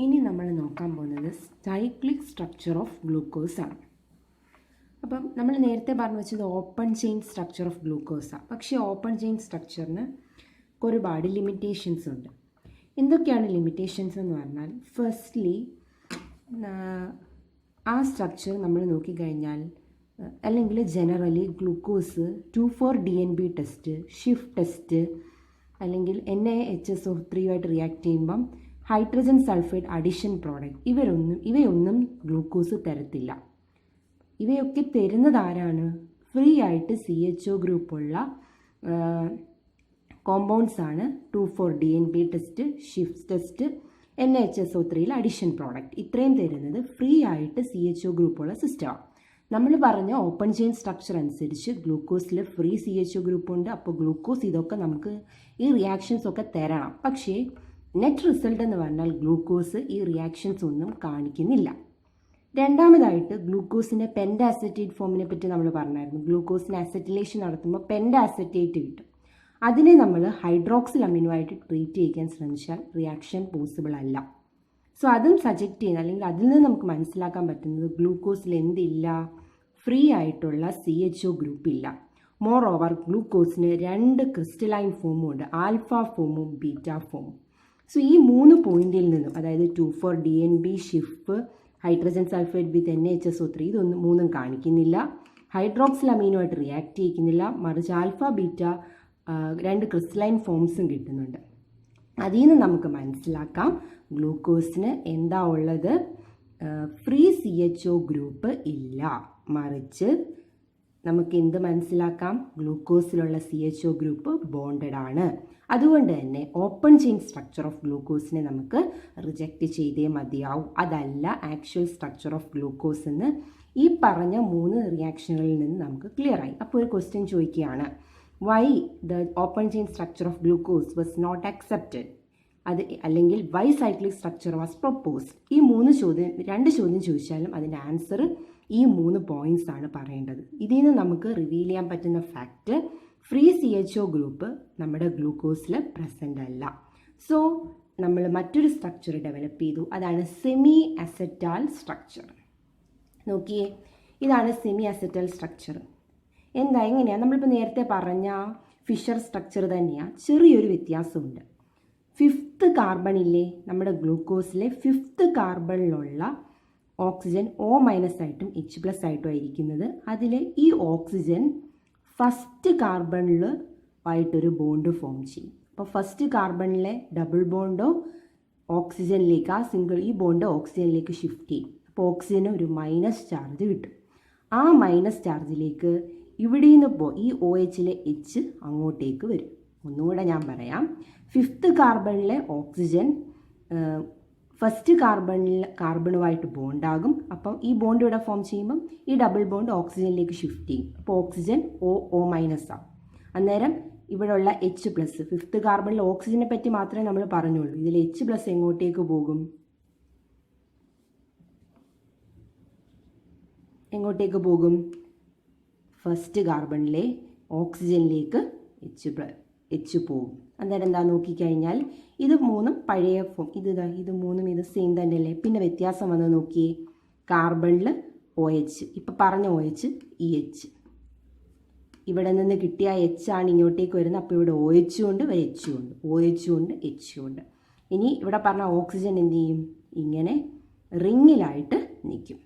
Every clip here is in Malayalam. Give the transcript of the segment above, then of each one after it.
ഇനി നമ്മൾ നോക്കാൻ പോകുന്നത് സൈക്ലിക് സ്ട്രക്ചർ ഓഫ് ഗ്ലൂക്കോസ് ആണ്. അപ്പം നമ്മൾ നേരത്തെ പറഞ്ഞു വെച്ചത് ഓപ്പൺ ചെയിൻ സ്ട്രക്ചർ ഓഫ് ഗ്ലൂക്കോസാണ്. പക്ഷേ ഓപ്പൺ ചെയിൻ സ്ട്രക്ചറിന് ഒരുപാട് ലിമിറ്റേഷൻസ് ഉണ്ട്. എന്തൊക്കെയാണ് ലിമിറ്റേഷൻസ് എന്ന് പറഞ്ഞാൽ, ഫസ്റ്റ്ലി ആ സ്ട്രക്ചർ നമ്മൾ നോക്കിക്കഴിഞ്ഞാൽ അല്ലെങ്കിൽ generally glucose 2,4-DNB test, shift test അല്ലെങ്കിൽ NaHSO3 ആയിട്ട് റിയാക്ട് ചെയ്യുമ്പം ഹൈഡ്രജൻ സൾഫൈഡ് അഡിഷൻ പ്രോഡക്റ്റ് ഇവയൊന്നും ഗ്ലൂക്കോസ് തരത്തില്ല. ഇവയൊക്കെ തരുന്നത് ആരാണ്? ഫ്രീ ആയിട്ട് CHO ഗ്രൂപ്പുള്ള കോമ്പൗണ്ട്സ് ആണ് 2,4-DNB test, shift test, NaHSO3 addition product. ഇത്രയും തരുന്നത് ഫ്രീ ആയിട്ട് CHO ഗ്രൂപ്പുള്ള സിസ്റ്റമാണ്. നമ്മൾ പറഞ്ഞ ഓപ്പൺ ചെയിൻ സ്ട്രക്ചർ അനുസരിച്ച് ഗ്ലൂക്കോസിൽ ഫ്രീ CHO ഗ്രൂപ്പ് ഉണ്ട്. അപ്പോൾ ഗ്ലൂക്കോസ് ഇതൊക്കെ നമുക്ക് ഈ റിയാക്ഷൻസ് ഒക്കെ തരണം. പക്ഷേ നെറ്റ് റിസൾട്ട് എന്ന് പറഞ്ഞാൽ ഗ്ലൂക്കോസ് ഈ റിയാക്ഷൻസ് ഒന്നും കാണിക്കുന്നില്ല. രണ്ടാമതായിട്ട് ഗ്ലൂക്കോസിൻ്റെ പെൻഡാസെറ്റേറ്റ് ഫോമിനെ പറ്റി നമ്മൾ പറഞ്ഞായിരുന്നു. ഗ്ലൂക്കോസിന് അസറ്റിലേഷൻ നടത്തുമ്പോൾ പെൻഡാസെറ്റേറ്റ് കിട്ടും. അതിനെ നമ്മൾ ഹൈഡ്രോക്സിൽ അമിനോ ആയിട്ട് ട്രീറ്റ് ചെയ്യിക്കാൻ ശ്രമിച്ചാൽ റിയാക്ഷൻ പോസിബിൾ അല്ല. സോ അതും സജക്റ്റ് ചെയ്യുന്നത് അല്ലെങ്കിൽ അതിൽ നിന്ന് നമുക്ക് മനസ്സിലാക്കാൻ പറ്റുന്നത് ഗ്ലൂക്കോസിൽ എന്തില്ല? ഫ്രീ ആയിട്ടുള്ള CHO ഗ്രൂപ്പ് ഇല്ല. മോർ ഓവർ ഗ്ലൂക്കോസിന് 2 ക്രിസ്റ്റലൈൻ ഫോമും ഉണ്ട്, ആൽഫ ഫോമും ബീറ്റ ഫോമും. സോ ഈ 3 പോയിന്റിൽ നിന്നും, അതായത് 2,4-DNB, ഷിഫ്, ഹൈഡ്രജൻ സൾഫൈഡ് വിത്ത് NaHSO3 ഇതൊന്നും 3 കാണിക്കുന്നില്ല. ഹൈഡ്രോക്സിൽ അമീനോ ആയിട്ട് റിയാക്ട് ചെയ്യിക്കുന്നില്ല. മറിച്ച് ആൽഫ ബീറ്റ 2 ക്രിസ്റ്റലൈൻ ഫോംസും കിട്ടുന്നുണ്ട്. അതിൽ നിന്ന് നമുക്ക് മനസ്സിലാക്കാം ഗ്ലൂക്കോസിന് എന്താ ഉള്ളത്? ഫ്രീ CHO ഗ്രൂപ്പ് ഇല്ല. മറിച്ച് നമുക്ക് എന്ത് മനസ്സിലാക്കാം? ഗ്ലൂക്കോസിലുള്ള CHO ഗ്രൂപ്പ് ബോണ്ടഡ് ആണ്. അതുകൊണ്ട് തന്നെ ഓപ്പൺ ചെയിൻ സ്ട്രക്ചർ ഓഫ് ഗ്ലൂക്കോസിനെ നമുക്ക് റിജക്റ്റ് ചെയ്തേ മതിയാവും. അതല്ല ആക്ച്വൽ സ്ട്രക്ചർ ഓഫ് ഗ്ലൂക്കോസ് എന്ന് ഈ പറഞ്ഞ 3 റിയാക്ഷനുകളിൽ നിന്ന് നമുക്ക് ക്ലിയർ ആയി. അപ്പോൾ ഒരു ക്വസ്റ്റ്യൻ ചോദിക്കുകയാണ്, why the open chain structure of glucose was not accepted, അത് അല്ലെങ്കിൽ why cyclic structure was proposed. ഈ 2 ചോദ്യം ചോദിച്ചാലും അതിൻ്റെ ആൻസർ ഈ 3 പോയിന്റ്സ് ആണ് പറയേണ്ടത്. ഇതിൽ നിന്ന് നമുക്ക് റിവീൽ ചെയ്യാൻ പറ്റുന്ന ഫാക്റ്റ്, ഫ്രീ CHO ഗ്രൂപ്പ് നമ്മുടെ ഗ്ലൂക്കോസിൽ പ്രസൻ്റ് അല്ല. സോ നമ്മൾ മറ്റൊരു സ്ട്രക്ചർ ഡെവലപ്പ് ചെയ്തു, അതാണ് സെമി അസെറ്റാൽ സ്ട്രക്ചർ. നോക്കിയേ, ഇതാണ് സെമി അസെറ്റാൽ സ്ട്രക്ചർ. എങ്ങനെയാണ്? നമ്മളിപ്പോൾ നേരത്തെ പറഞ്ഞ ഫിഷർ സ്ട്രക്ചർ തന്നെയാണ്, ചെറിയൊരു വ്യത്യാസമുണ്ട്. 5th കാർബണില്ലേ, നമ്മുടെ ഗ്ലൂക്കോസിലെ 5th കാർബണിലുള്ള ഓക്സിജൻ O- ആയിട്ടും H+ ആയിട്ടും ആയിരിക്കുന്നത്. അതിൽ ഈ ഓക്സിജൻ ഫസ്റ്റ് കാർബണിൽ ആയിട്ടൊരു ബോണ്ട് ഫോം ചെയ്യും. അപ്പോൾ ഫസ്റ്റ് കാർബണിലെ ഡബിൾ ബോണ്ടോ ഓക്സിജനിലേക്ക് ഈ ബോണ്ട് ഓക്സിജനിലേക്ക് ഷിഫ്റ്റ് ചെയ്യും. അപ്പോൾ ഓക്സിജന് ഒരു മൈനസ് ചാർജ് കിട്ടും. ആ മൈനസ് ചാർജിലേക്ക് ഇവിടെ നിന്ന് ഈ OHലെ H അങ്ങോട്ടേക്ക് വരും. ഒന്നുകൂടെ ഞാൻ പറയാം, 5th കാർബണിലെ ഓക്സിജൻ ഫസ്റ്റ് കാർബണുമായിട്ട് ബോണ്ടാകും. അപ്പം ഈ ബോണ്ട് ഇവിടെ ഫോം ചെയ്യുമ്പം ഈ ഡബിൾ ബോണ്ട് ഓക്സിജനിലേക്ക് ഷിഫ്റ്റ് ചെയ്യും. അപ്പോൾ ഓക്സിജൻ O- ആവും. അന്നേരം ഇവിടെയുള്ള H+, 5th കാർബണിൽ ഓക്സിജനെ പറ്റി മാത്രമേ നമ്മൾ പറഞ്ഞുള്ളൂ. ഇതിൽ H+ എങ്ങോട്ടേക്ക് പോകും? എങ്ങോട്ടേക്ക് പോകും? ഫസ്റ്റ് കാർബണിലെ ഓക്സിജനിലേക്ക് H പോകും. അന്നേരം എന്താ നോക്കിക്കഴിഞ്ഞാൽ ഇത് 3 പഴയ ഫോം, ഇത് 3 ഇത് സെയിം തന്നെയല്ലേ. പിന്നെ വ്യത്യാസം വന്ന് നോക്കിയേ, കാർബണിൽ OH, ഇപ്പം പറഞ്ഞ OH, ഈ H ഇവിടെ നിന്ന് കിട്ടിയ H ആണ് ഇങ്ങോട്ടേക്ക് വരുന്നത്. അപ്പോൾ ഇവിടെ OH ഉണ്ട്, H ഉണ്ട്, OH ഉണ്ട്, H ഉണ്ട്. ഇനി ഇവിടെ പറഞ്ഞ ഓക്സിജൻ എന്ത് ചെയ്യും? ഇങ്ങനെ റിങ്ങിലായിട്ട് നിൽക്കും.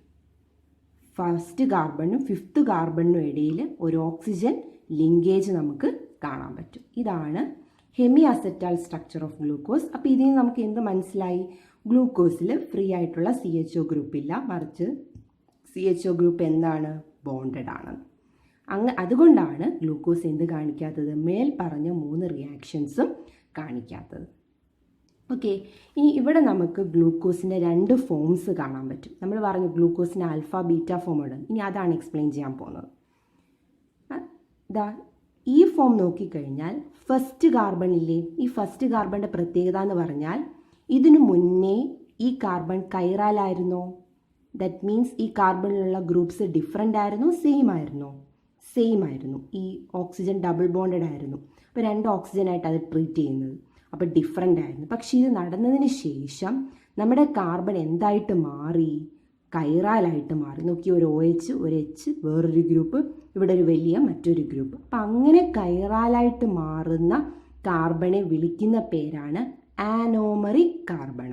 ഫസ്റ്റ് കാർബണിനും 5th കാർബണിനും ഇടയിൽ ഒരു ഓക്സിജൻ ലിങ്കേജ് നമുക്ക് കാണാൻ പറ്റും. ഇതാണ് ഹെമി അസെറ്റാൽ സ്ട്രക്ചർ ഓഫ് ഗ്ലൂക്കോസ്. അപ്പോൾ ഇതിൽ നിന്ന് നമുക്ക് എന്ത് മനസ്സിലായി? ഗ്ലൂക്കോസിൽ ഫ്രീ ആയിട്ടുള്ള CHO ഗ്രൂപ്പ് ഇല്ല, മറിച്ച് CHO ഗ്രൂപ്പ് എന്താണ്? ബോണ്ടഡ് ആണ്. അതുകൊണ്ടാണ് ഗ്ലൂക്കോസ് എന്ത് കാണിക്കാത്തത്? മേൽ പറഞ്ഞ 3 റിയാക്ഷൻസും കാണിക്കാത്തത്. ഓക്കെ, ഇനി ഇവിടെ നമുക്ക് ഗ്ലൂക്കോസിൻ്റെ 2 ഫോംസ് കാണാൻ പറ്റും. നമ്മൾ പറഞ്ഞു ഗ്ലൂക്കോസിന് ആൽഫ ബീറ്റ ഫോം ഉണ്ട്. ഇനി അതാണ് എക്സ്പ്ലെയിൻ ചെയ്യാൻ പോകുന്നത്. ഈ ഫോം നോക്കിക്കഴിഞ്ഞാൽ ഫസ്റ്റ് കാർബണില്ലേ, ഈ ഫസ്റ്റ് കാർബണിൻ്റെ പ്രത്യേകത എന്ന് പറഞ്ഞാൽ ഇതിനു മുന്നേ ഈ കാർബൺ കൈറാലായിരുന്നോ? ദറ്റ് മീൻസ് ഈ കാർബണിലുള്ള ഗ്രൂപ്പ്സ് ഡിഫറെൻ്റ് ആയിരുന്നോ, സെയിം ആയിരുന്നോ? സെയിം ആയിരുന്നു. ഈ ഓക്സിജൻ ഡബിൾ ബോണ്ടഡ് ആയിരുന്നു. അപ്പോൾ 2 ഓക്സിജനായിട്ട് അത് ട്രീറ്റ് ചെയ്യുന്നത്. അപ്പോൾ ഡിഫറെൻ്റ് ആയിരുന്നു. പക്ഷേ ഇത് നടന്നതിന് ശേഷം നമ്മുടെ കാർബൺ എന്തായിട്ട് മാറി? കൈറാലായിട്ട് മാറി. നോക്കി, ഒരു OH, ഒരു H, വേറൊരു ഗ്രൂപ്പ്, ഇവിടെ ഒരു വലിയ മറ്റൊരു ഗ്രൂപ്പ്. അപ്പം അങ്ങനെ കൈറാലായിട്ട് മാറുന്ന കാർബണെ വിളിക്കുന്ന പേരാണ് ആനോമറിക് കാർബൺ.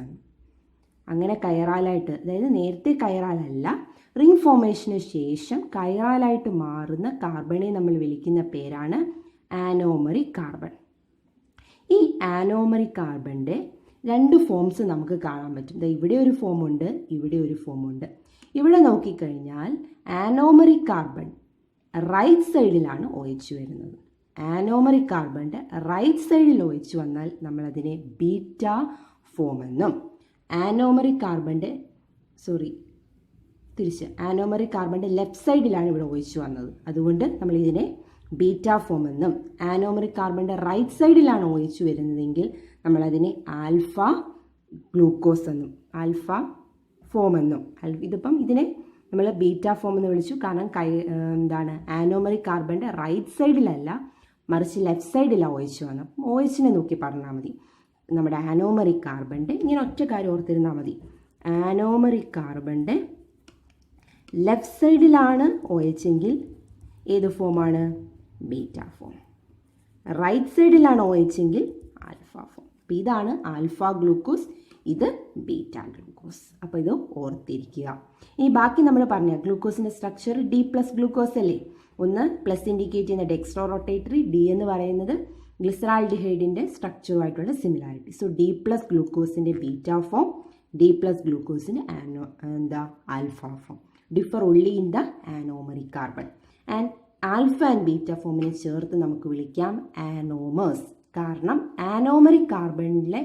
അങ്ങനെ കൈറാലായിട്ട്, അതായത് നേരത്തെ കൈറാലല്ല, റിംഗ് ഫോർമേഷന് ശേഷം കൈറാലായിട്ട് മാറുന്ന കാർബണെ നമ്മൾ വിളിക്കുന്ന പേരാണ് ആനോമറിക് കാർബൺ. ഈ ആനോമറിക് കാർബണിൻ്റെ 2 ഫോംസ് നമുക്ക് കാണാൻ പറ്റും. ഇവിടെ ഒരു ഫോമുണ്ട്, ഇവിടെ ഒരു ഫോമുണ്ട്. ഇവിടെ നോക്കിക്കഴിഞ്ഞാൽ ആനോമറിക് കാർബൺ റൈറ്റ് സൈഡിലാണ് OH വരുന്നത്. ആനോമറിക് കാർബണിൻ്റെ റൈറ്റ് സൈഡിൽ OH വന്നാൽ നമ്മളതിനെ ബീറ്റ ഫോം എന്നും, ആനോമറിക് കാർബണിൻ്റെ ആനോമറിക് കാർബണിൻ്റെ ലെഫ്റ്റ് സൈഡിലാണ് ഇവിടെ OH വന്നത്. അതുകൊണ്ട് നമ്മൾ ഇതിനെ ബീറ്റ ഫോം എന്നും, ആനോമറിക് കാർബണിൻ്റെ റൈറ്റ് സൈഡിലാണ് OH വരുന്നതെങ്കിൽ നമ്മളതിനെ ആൽഫ ഗ്ലൂക്കോസ് എന്നും, ആൽഫ ഫോം എന്നും. ഇതിനെ നമ്മൾ ബീറ്റ ഫോം എന്ന് വിളിച്ചു. കാരണം ആനോമറിക് കാർബണിൻ്റെ റൈറ്റ് സൈഡിലല്ല, മറിച്ച് ലെഫ്റ്റ് സൈഡിലാണ് OH വന്നത്. അപ്പം OHനെ നോക്കി പറഞ്ഞാൽ മതി. നമ്മുടെ ആനോമറിക് കാർബണിൻ്റെ ഇങ്ങനെ ഒറ്റ കാര്യം ഓർത്തിരുന്നാൽ മതി. ആനോമറിക് കാർബണിൻ്റെ ലെഫ്റ്റ് സൈഡിലാണ് OH എങ്കിൽ ഏത് ഫോമാണ്? Beta form. റൈറ്റ് സൈഡിലാണ് OH എങ്കിൽ ആൽഫ ഫോം. അപ്പോൾ ഇതാണ് ആൽഫ ഗ്ലൂക്കോസ്, ഇത് ബീറ്റ ഗ്ലൂക്കോസ്. അപ്പോൾ ഇത് ഓർത്തിരിക്കുക. ഇനി ബാക്കി നമ്മൾ പറഞ്ഞ ഗ്ലൂക്കോസിൻ്റെ സ്ട്രക്ചർ D+ ഗ്ലൂക്കോസ് അല്ലേ? ഒന്ന് പ്ലസ് ഇൻഡിക്കേറ്റ് ചെയ്യുന്ന ഡെക്സ്ട്രോ റൊട്ടേറ്ററി, D എന്ന് പറയുന്നത് ഗ്ലിസറാൾഡിഹൈഡിൻ്റെ സ്ട്രക്ചറുമായിട്ടുള്ള സിമിലാരിറ്റി. സോ D+ ഗ്ലൂക്കോസിൻ്റെ ബീറ്റ ഫോം, D+ ഗ്ലൂക്കോസിൻ്റെ alpha form. Differ only in the anomeric carbon. And alpha and beta ഫോമിനെ ചേർത്ത് നമുക്ക് വിളിക്കാം ആനോമേഴ്സ്. കാരണം ആനോമറിക് കാർബണിലെ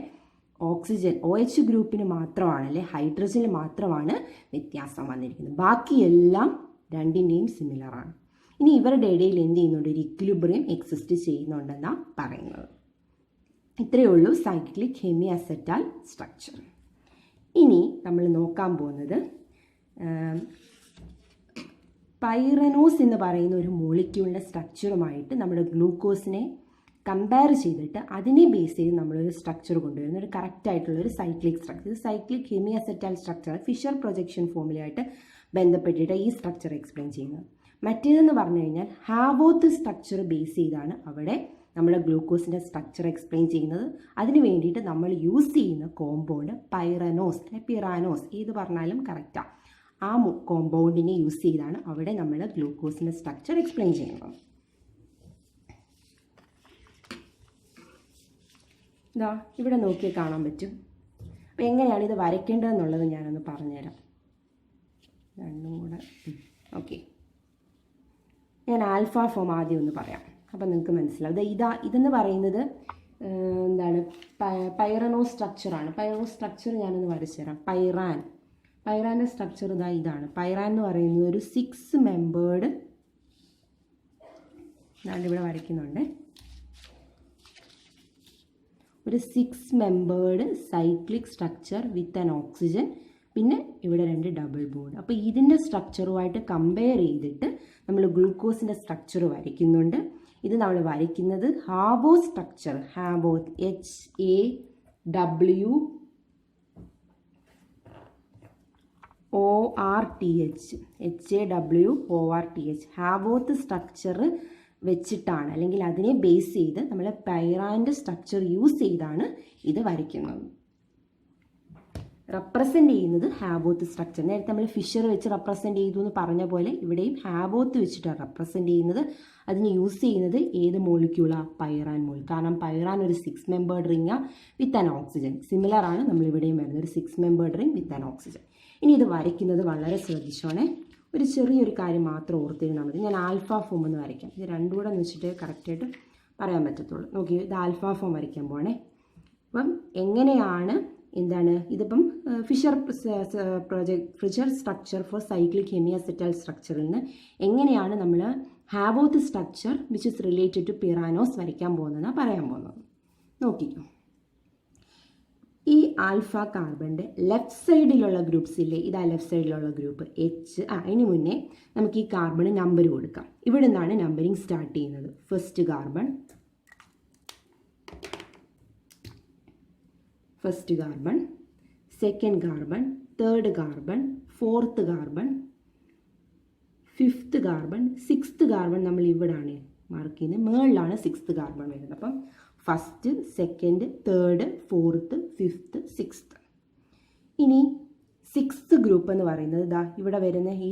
ഓക്സിജൻ OH ഗ്രൂപ്പിന് മാത്രമാണ്, അല്ലെ ഹൈഡ്രജന് മാത്രമാണ് വ്യത്യാസം വന്നിരിക്കുന്നത്. ബാക്കിയെല്ലാം രണ്ടിൻ്റെയും സിമിലറാണ്. ഇനി ഇവരുടെ ഇടയിൽ എന്ത് ചെയ്യുന്നുണ്ട്? ഒരു ഇക്വിലിബ്രിയം എക്സിസ്റ്റ് ചെയ്യുന്നുണ്ടെന്നാണ് പറയുന്നത്. ഇത്രയേ ഉള്ളൂ സൈക്ലിക് ഹെമി അസെറ്റൽ സ്ട്രക്ചർ. ഇനി നമ്മൾ നോക്കാൻ പോകുന്നത് പൈറനോസ് എന്ന് പറയുന്ന ഒരു മോളിക്യൂളിൻ്റെ സ്ട്രക്ചറുമായിട്ട് നമ്മുടെ ഗ്ലൂക്കോസിനെ കമ്പയർ ചെയ്തിട്ട് അതിനെ ബേസ് ചെയ്ത് നമ്മളൊരു സ്ട്രക്ചർ കൊണ്ടുവരുന്ന ഒരു കറക്റ്റായിട്ടുള്ളൊരു cyclic structure. Cyclic hemiacetal structure Fischer projection ഫോമിലായിട്ട് ബന്ധപ്പെട്ടിട്ട് ഈ സ്ട്രക്ചർ എക്സ്പ്ലെയിൻ ചെയ്യുന്നത്. മറ്റേതെന്ന് പറഞ്ഞു കഴിഞ്ഞാൽ ഹാവോത്ത് സ്ട്രക്ചർ ബേസ് ചെയ്താണ് അവിടെ നമ്മൾ ഗ്ലൂക്കോസിൻ്റെ സ്ട്രക്ചർ എക്സ്പ്ലെയിൻ ചെയ്യുന്നത്. അതിന് വേണ്ടിയിട്ട് നമ്മൾ യൂസ് ചെയ്യുന്ന കോമ്പൗണ്ട് പൈറനോസ് അല്ലെ പിറാനോസ്, ഏത് പറഞ്ഞാലും കറക്റ്റാണ്. ആ കോമ്പൗണ്ടിനെ യൂസ് ചെയ്താണ് അവിടെ നമ്മൾ ഗ്ലൂക്കോസിൻ്റെ സ്ട്രക്ചർ എക്സ്പ്ലെയിൻ ചെയ്യുന്നത്. ഇതാ ഇവിടെ നോക്കിയാൽ കാണാൻ പറ്റും. അപ്പോൾ എങ്ങനെയാണ് ഇത് വരയ്ക്കേണ്ടതെന്നുള്ളത് ഞാനൊന്ന് പറഞ്ഞുതരാം. രണ്ടും കൂടെ ഓക്കെ. ഞാൻ ആൽഫ ഫോം ആദ്യം ഒന്ന് പറയാം, അപ്പം നിങ്ങൾക്ക് മനസ്സിലാവും. ഇതെന്ന് പറയുന്നത് പൈറനോസ് സ്ട്രക്ചറാണ്. പൈറനോസ് സ്ട്രക്ചർ ഞാനൊന്ന് വരച്ചു തരാം. പൈറാൻ്റെ സ്ട്രക്ചർ ഇതാണ്. പൈറാൻ എന്ന് പറയുന്നത് ഒരു 6 മെമ്പേർഡ്, ഇവിടെ വരയ്ക്കുന്നുണ്ട്, ഒരു 6 membered cyclic structure with an oxygen, പിന്നെ ഇവിടെ 2 ഡബിൾ ബോണ്ട്. അപ്പോൾ ഇതിൻ്റെ സ്ട്രക്ചറുമായിട്ട് കമ്പയർ ചെയ്തിട്ട് നമ്മൾ ഗ്ലൂക്കോസിൻ്റെ സ്ട്രക്ചർ വരയ്ക്കുന്നുണ്ട്. ഇത് നമ്മൾ വരയ്ക്കുന്നത് ഹാവോ സ്ട്രക്ചർ, HAWORTH ഹാവോത്ത് സ്ട്രക്ചർ വെച്ചിട്ടാണ്, അല്ലെങ്കിൽ അതിനെ ബേസ് ചെയ്ത് നമ്മൾ പൈറാൻ്റെ സ്ട്രക്ചർ യൂസ് ചെയ്താണ് ഇത് വരയ്ക്കുന്നത്. റെപ്രസെൻ്റ് ചെയ്യുന്നത് ഹാവോത്ത് സ്ട്രക്ചർ. നേരത്തെ നമ്മൾ ഫിഷർ വെച്ച് റെപ്രസെൻ്റ് ചെയ്തു എന്ന് പറഞ്ഞ പോലെ ഇവിടെയും ഹാവോത്ത് വെച്ചിട്ടാണ് റെപ്രസെൻ്റ് ചെയ്യുന്നത്. അതിന് യൂസ് ചെയ്യുന്നത് ഏത് മോളിക്യൂളാണ്? പൈറാൻ മോളിക്യൂൾ. കാരണം പൈറാൻ ഒരു 6 membered ring with an oxygen. Similar ആണ് നമ്മൾ ഇവിടെയും വരുന്നത്, ഒരു 6 membered ring with an oxygen. ഇനി ഇത് വരയ്ക്കുന്നത് വളരെ ശ്രദ്ധിച്ചോണേ. ഒരു ചെറിയൊരു കാര്യം മാത്രം ഓർത്തിരുന്നാൽ മതി. ഞാൻ ആൽഫ ഫോം എന്ന് വരയ്ക്കാം. ഇത് രണ്ടും കൂടെ എന്ന് വെച്ചിട്ട് കറക്റ്റായിട്ട് പറയാൻ പറ്റത്തുള്ളൂ. നോക്കി, ഇത് ആൽഫ ഫോം വരയ്ക്കാൻ പോണേ. അപ്പം എങ്ങനെയാണ് ഇതിപ്പം Fischer structure for cyclic hemiacetal സ്ട്രക്ചറിൽ നിന്ന് എങ്ങനെയാണ് നമ്മൾ Haworth structure which is related to pyranose വരയ്ക്കാൻ പോകുന്നതെന്നാണ് പറയാൻ പോകുന്നത്. നോക്കിക്കോ, ഈ ആൽഫ കാർബണിൻ്റെ ലെഫ്റ്റ് സൈഡിലുള്ള ഗ്രൂപ്പ്സ് ഇല്ലേ, ഇതാ ലെഫ്റ്റ് സൈഡിലുള്ള ഗ്രൂപ്പ് H. അതിന് മുന്നേ നമുക്ക് ഈ കാർബണ് നമ്പർ കൊടുക്കാം. ഇവിടെ നിന്നാണ് നമ്പറിങ് സ്റ്റാർട്ട് ചെയ്യുന്നത്. First carbon, second carbon, third carbon, fourth carbon, fifth carbon, sixth carbon നമ്മൾ ഇവിടാണ് മാർക്ക് ചെയ്യുന്നത്, മേളിലാണ് സിക്സ്ത് കാർബൺ വരുന്നത്. അപ്പം first, second, third, fourth, fifth, sixth. ഇനി സിക്സ്ത് ഗ്രൂപ്പ് എന്ന് പറയുന്നത് ഇതാ ഇവിടെ വരുന്ന ഈ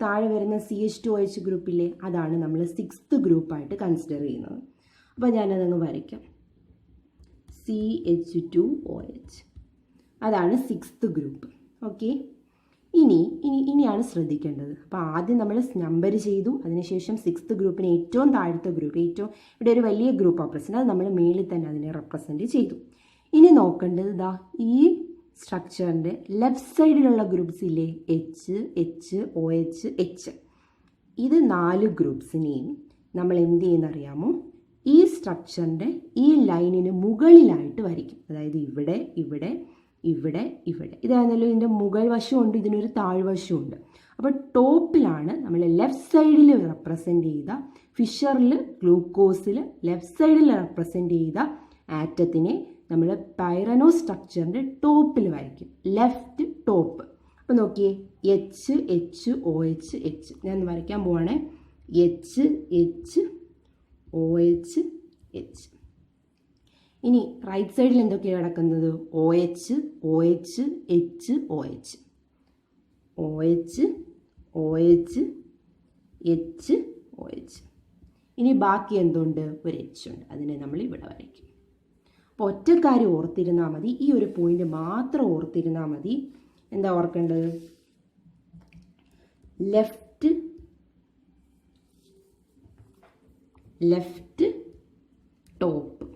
താഴെ വരുന്ന CH2OH ഗ്രൂപ്പില്ലേ, അതാണ് നമ്മൾ സിക്സ്ത് ഗ്രൂപ്പായിട്ട് കൺസിഡർ ചെയ്യുന്നത്. അപ്പോൾ ഞാനതങ്ങ് വരയ്ക്കാം. CH2OH അതാണ് സിക്സ്ത് ഗ്രൂപ്പ്. ഓക്കെ, ഇനിയാണ് ശ്രദ്ധിക്കേണ്ടത്. അപ്പോൾ ആദ്യം നമ്മൾ നമ്പർ ചെയ്തു, അതിനുശേഷം സിക്സ്ത് ഗ്രൂപ്പിന് ഏറ്റവും താഴത്തെ ഗ്രൂപ്പ്, ഇവിടെ ഒരു വലിയ ഗ്രൂപ്പാണ് പ്രസൻറ്റ്, അത് നമ്മൾ മേളിൽ തന്നെ അതിനെ റെപ്രസെൻറ്റ് ചെയ്തു. ഇനി നോക്കേണ്ടത് ഇതാ ഈ സ്ട്രക്ചറിൻ്റെ ലെഫ്റ്റ് സൈഡിലുള്ള ഗ്രൂപ്പ്സ് ഇല്ലേ, OH. ഇത് 4 ഗ്രൂപ്പ്സിനെയും നമ്മൾ എന്ത് ചെയ്യുന്നറിയാമോ, ഈ സ്ട്രക്ചറിൻ്റെ ഈ ലൈനിന് മുകളിലായിട്ട് വരയ്ക്കും. അതായത് ഇവിടെ ഇവിടെ ഇവിടെ ഇവിടെ ഇതായിരുന്നല്ലോ ഇതിൻ്റെ മുകൾ വശമുണ്ട്, ഇതിനൊരു താഴ്വശമുണ്ട്. അപ്പോൾ ടോപ്പിലാണ് നമ്മൾ ലെഫ്റ്റ് സൈഡിൽ റെപ്രസെൻ്റ് ചെയ്ത ഫിഷറിൽ ഗ്ലൂക്കോസിൽ ലെഫ്റ്റ് സൈഡിൽ റെപ്രസെൻ്റ് ചെയ്ത ആറ്റത്തിനെ നമ്മൾ പൈറനോ സ്ട്രക്ചറിൻ്റെ ടോപ്പിൽ വരയ്ക്കും, ലെഫ്റ്റ് ടോപ്പ്. അപ്പോൾ നോക്കിയേ, HOH. ഞാൻ വരയ്ക്കാൻ പോവാണേ, HOH. ഇനി റൈറ്റ് സൈഡിൽ എന്തൊക്കെയാണ് കിടക്കുന്നത്, OH. ഇനി ബാക്കി എന്തുണ്ട്, ഒരു H ഉണ്ട്, അതിനെ നമ്മൾ ഇവിടെ വരയ്ക്കും. അപ്പോൾ ഒറ്റക്കാര്യം ഓർത്തിരുന്നാൽ മതി, ഈ ഒരു പോയിന്റ് മാത്രം ഓർത്തിരുന്നാൽ മതി. എന്താ ഓർക്കേണ്ടത്, ലെഫ്റ്റ് ടോപ്പ്,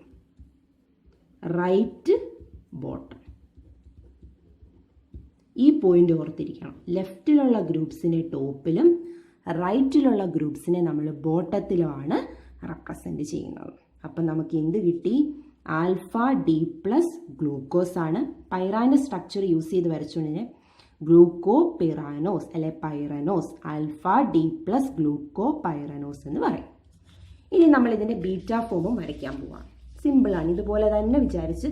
റൈറ്റ് ബോട്ടം. ഈ പോയിന്റ് ഓർത്തിരിക്കണം. ലെഫ്റ്റിലുള്ള ഗ്രൂപ്പ്സിനെ ടോപ്പിലും റൈറ്റിലുള്ള ഗ്രൂപ്പ്സിനെ നമ്മൾ ബോട്ടത്തിലുമാണ് റെപ്രസെൻ്റ് ചെയ്യുന്നത്. അപ്പം നമുക്ക് എന്ത് കിട്ടി, ആൽഫ ഡി പ്ലസ് ഗ്ലൂക്കോസ് ആണ്. പൈറാൻ്റെ സ്ട്രക്ചർ യൂസ് ചെയ്ത് വരച്ചുകൊണ്ടിനെ ഗ്ലൂക്കോ പിറാനോസ് അല്ലെ pyranose, alpha D plus gluco pyranose എന്ന് പറയും. ഇനി നമ്മൾ ഇതിൻ്റെ ബീറ്റ ഫോമും വരയ്ക്കാൻ പോവാം. സിമ്പിളാണ്, ഇതുപോലെ തന്നെ വിചാരിച്ച്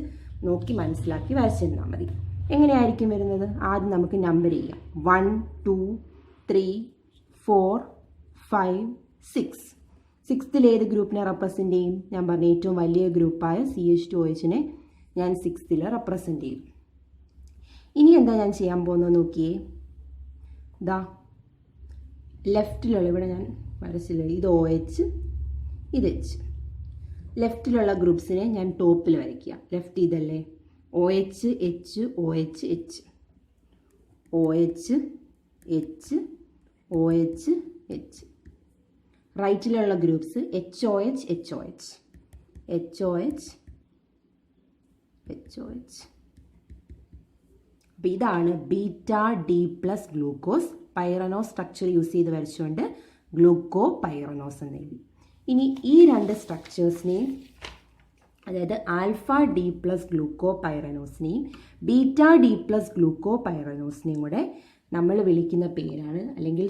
നോക്കി മനസ്സിലാക്കി വരച്ചിരുന്നാൽ മതി. എങ്ങനെയായിരിക്കും വരുന്നത്, ആദ്യം നമുക്ക് നമ്പർ ചെയ്യാം. 1 2 3 4 5 6. സിക്സ്ത്തിൽ ഏത് ഗ്രൂപ്പിനെ റെപ്രസെൻ്റ് ചെയ്യും, ഞാൻ പറഞ്ഞ ഏറ്റവും വലിയ ഗ്രൂപ്പായ CH2OHനെ ഞാൻ സിക്സ്ത്തിൽ റെപ്രസെൻ്റ് ചെയ്യും. ഇനി എന്താ ഞാൻ ചെയ്യാൻ പോകുന്നത് നോക്കിയേ, ഇതാ ലെഫ്റ്റിലുള്ള, ഇവിടെ ഞാൻ വരച്ചില്ല, ഇത് OH, ഇത് H. ലെഫ്റ്റിലുള്ള ഗ്രൂപ്പ്സിനെ ഞാൻ ടോപ്പിൽ വരയ്ക്കുക. ലെഫ്റ്റ് ഇതല്ലേ, OH, H, OH, H, OH, H, OH, H. റൈറ്റിലുള്ള groups HOH, HOH, HOH, HOH. അപ്പോൾ ഇതാണ് beta D plus glucose. Pyrano structure use ചെയ്ത് വരച്ചുകൊണ്ട് ഗ്ലൂക്കോ പൈറനോസ് എന്ന് എഴുതി. ഇനി ഈ രണ്ട് സ്ട്രക്ചേഴ്സിനെയും, അതായത് ആൽഫ ഡി പ്ലസ് ഗ്ലൂക്കോ പൈറനോസിനെയും ബീറ്റ ഡി പ്ലസ് ഗ്ലൂക്കോ പൈറനോസിനെയും കൂടെ നമ്മൾ വിളിക്കുന്ന പേരാണ്, അല്ലെങ്കിൽ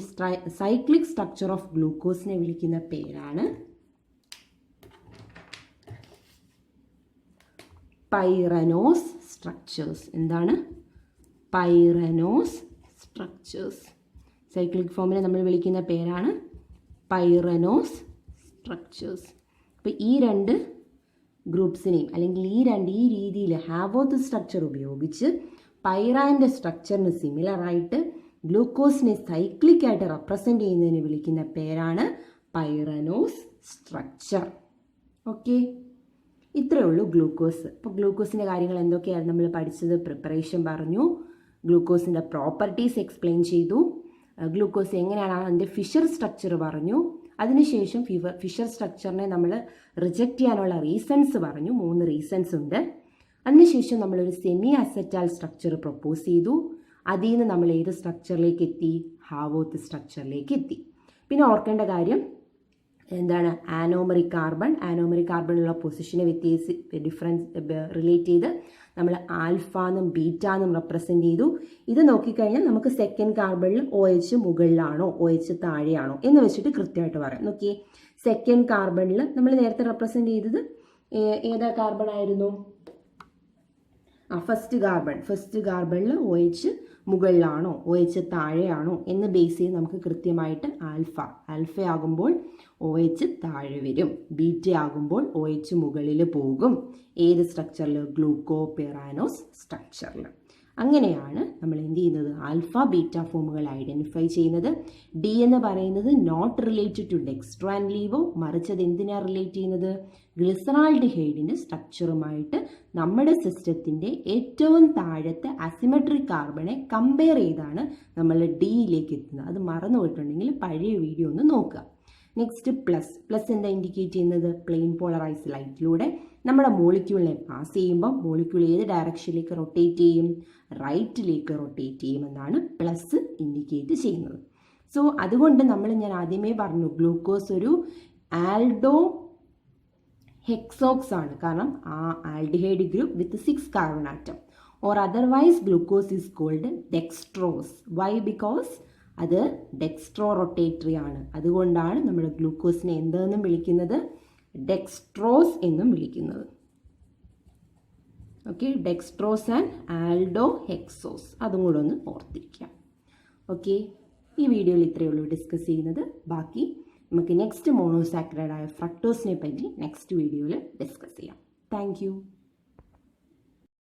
സൈക്ലിക് സ്ട്രക്ചർ ഓഫ് ഗ്ലൂക്കോസിനെ വിളിക്കുന്ന പേരാണ് പൈറനോസ് സ്ട്രക്ചേഴ്സ്. എന്താണ്, പൈറനോസ് സ്ട്രക്ചേഴ്സ്. സൈക്ലിക് ഫോമിനെ നമ്മൾ വിളിക്കുന്ന പേരാണ് പൈറനോസ് സ്ട്രക്ചേഴ്സ്. അപ്പോൾ ഈ രണ്ട് ഗ്രൂപ്പ്സിനെയും, അല്ലെങ്കിൽ ഈ രീതിയിൽ ഹാവോത്ത് സ്ട്രക്ചർ ഉപയോഗിച്ച് പൈറാൻ്റെ സ്ട്രക്ചറിന് സിമിലറായിട്ട് ഗ്ലൂക്കോസിനെ സൈക്ലിക്കായിട്ട് റെപ്രസെൻ്റ് ചെയ്യുന്നതിന് വിളിക്കുന്ന പേരാണ് പൈറനോസ് സ്ട്രക്ചർ. ഓക്കെ, ഇത്രയേ ഉള്ളൂ ഗ്ലൂക്കോസ്. അപ്പോൾ ഗ്ലൂക്കോസിൻ്റെ കാര്യങ്ങൾ എന്തൊക്കെയാണ് നമ്മൾ പഠിച്ചത്, പ്രിപ്പറേഷൻ പറഞ്ഞു, ഗ്ലൂക്കോസിൻ്റെ പ്രോപ്പർട്ടീസ് എക്സ്പ്ലെയിൻ ചെയ്തു, ഗ്ലൂക്കോസ് എങ്ങനെയാണ് അതിൻ്റെ ഫിഷർ സ്ട്രക്ചർ പറഞ്ഞു, അതിനുശേഷം ഫിഷർ സ്ട്രക്ചറിനെ നമ്മൾ റിജക്റ്റ് ചെയ്യാനുള്ള റീസൺസ് പറഞ്ഞു, 3 റീസൺസ് ഉണ്ട്. അതിനുശേഷം നമ്മളൊരു സെമി അസെറ്റാൽ സ്ട്രക്ചർ പ്രപ്പോസ് ചെയ്തു. അതിൽ നിന്ന് നമ്മൾ ഏത് സ്ട്രക്ചറിലേക്ക് എത്തി, ഹാവോത്ത് സ്ട്രക്ചറിലേക്ക് എത്തി. പിന്നെ ഓർക്കേണ്ട കാര്യം എന്താണ്, ആനോമറിക് കാർബണിലുള്ള പൊസിഷനെ ഡിഫറൻസ് റിലേറ്റ് ചെയ്ത് നമ്മൾ ആൽഫ എന്നും ബീറ്റ എന്നും റെപ്രസെൻ്റ് ചെയ്തു. ഇത് നോക്കിക്കഴിഞ്ഞാൽ നമുക്ക് സെക്കൻഡ് കാർബണിൽ OH മുകളിലാണോ OH താഴെയാണോ എന്ന് വെച്ചിട്ട് കൃത്യമായിട്ട് പറയാം. നോക്കിയേ, സെക്കൻഡ് കാർബണിൽ നമ്മൾ നേരത്തെ റെപ്രസെൻ്റ് ചെയ്തത് ഏതാ കാർബൺ ആയിരുന്നു, ഫസ്റ്റ് കാർബണിൽ OH മുകളിലാണോ OH താഴെയാണോ എന്ന് ബേസ് ചെയ്ത് നമുക്ക് കൃത്യമായിട്ട് ആൽഫ ആകുമ്പോൾ OH താഴെ വരും, ബീറ്റ ആകുമ്പോൾ OH മുകളിൽ പോകും. ഏത് സ്ട്രക്ചറിൽ? ഗ്ലൂക്കോപെറാനോസ് സ്ട്രക്ചറിൽ. അങ്ങനെയാണ് നമ്മൾ എന്ത് ചെയ്യുന്നത്? ആൽഫ ബീറ്റ ഫോമുകൾ ഐഡൻറ്റിഫൈ ചെയ്യുന്നത്. ഡി എന്ന് പറയുന്നത് not related to dextro and levo, മറിച്ച് അത് എന്തിനാണ് റിലേറ്റ് ചെയ്യുന്നത്? ഗ്ലിസറാൾഡിഹൈഡിൻ്റെ സ്ട്രക്ചറുമായിട്ട് നമ്മുടെ സിസ്റ്റത്തിൻ്റെ ഏറ്റവും താഴത്തെ അസിമെട്രിക് കാർബണെ കമ്പയർ ചെയ്താണ് നമ്മൾ ഡിയിലേക്ക് എത്തുന്നത്. അത് മറന്നു പോയിട്ടുണ്ടെങ്കിൽ പഴയ വീഡിയോ ഒന്ന് നോക്കുക. നെക്സ്റ്റ് പ്ലസ് എന്താ ഇൻഡിക്കേറ്റ് ചെയ്യുന്നത്? പ്ലെയിൻ പോളറൈസ് ലൈറ്റിലൂടെ നമ്മുടെ മോളിക്യൂളിനെ പാസ് ചെയ്യുമ്പോൾ മോളിക്യൂൾ ഏത് ഡയറക്ഷനിലേക്ക് റൊട്ടേറ്റ് ചെയ്യും? റൈറ്റിലേക്ക് റൊട്ടേറ്റ് ചെയ്യുമെന്നാണ് പ്ലസ് ഇൻഡിക്കേറ്റ് ചെയ്യുന്നത്. സോ അതുകൊണ്ട് ഞാൻ ആദ്യമേ പറഞ്ഞു, ഗ്ലൂക്കോസ് ഒരു ആൽഡോ ഹെക്സോക്സ് ആണ്. കാരണം ആ aldehyde group with 6 carbon atom. Or otherwise glucose is called dextrose. Why? Because അത് ഡെക്സ്ട്രോ റൊട്ടേറ്ററി ആണ്. അതുകൊണ്ടാണ് നമ്മൾ ഗ്ലൂക്കോസിനെ എന്തെന്നും വിളിക്കുന്നത്? ഡെക്സ്ട്രോസ് എന്നും വിളിക്കുന്നത്. Okay, dextrose and aldohexose, അതും കൂടെ ഒന്ന് ഓർത്തിരിക്കാം. ഓക്കെ, ഈ വീഡിയോയിൽ ഇത്രയേ ഉള്ളൂ ഡിസ്കസ് ചെയ്യുന്നത്. ബാക്കി നമുക്ക് നെക്സ്റ്റ് മോണോസാക്രൈഡായ ഫ്രക്ടോസിനെ പറ്റി നെക്സ്റ്റ് വീഡിയോയിൽ ഡിസ്കസ് ചെയ്യാം. താങ്ക്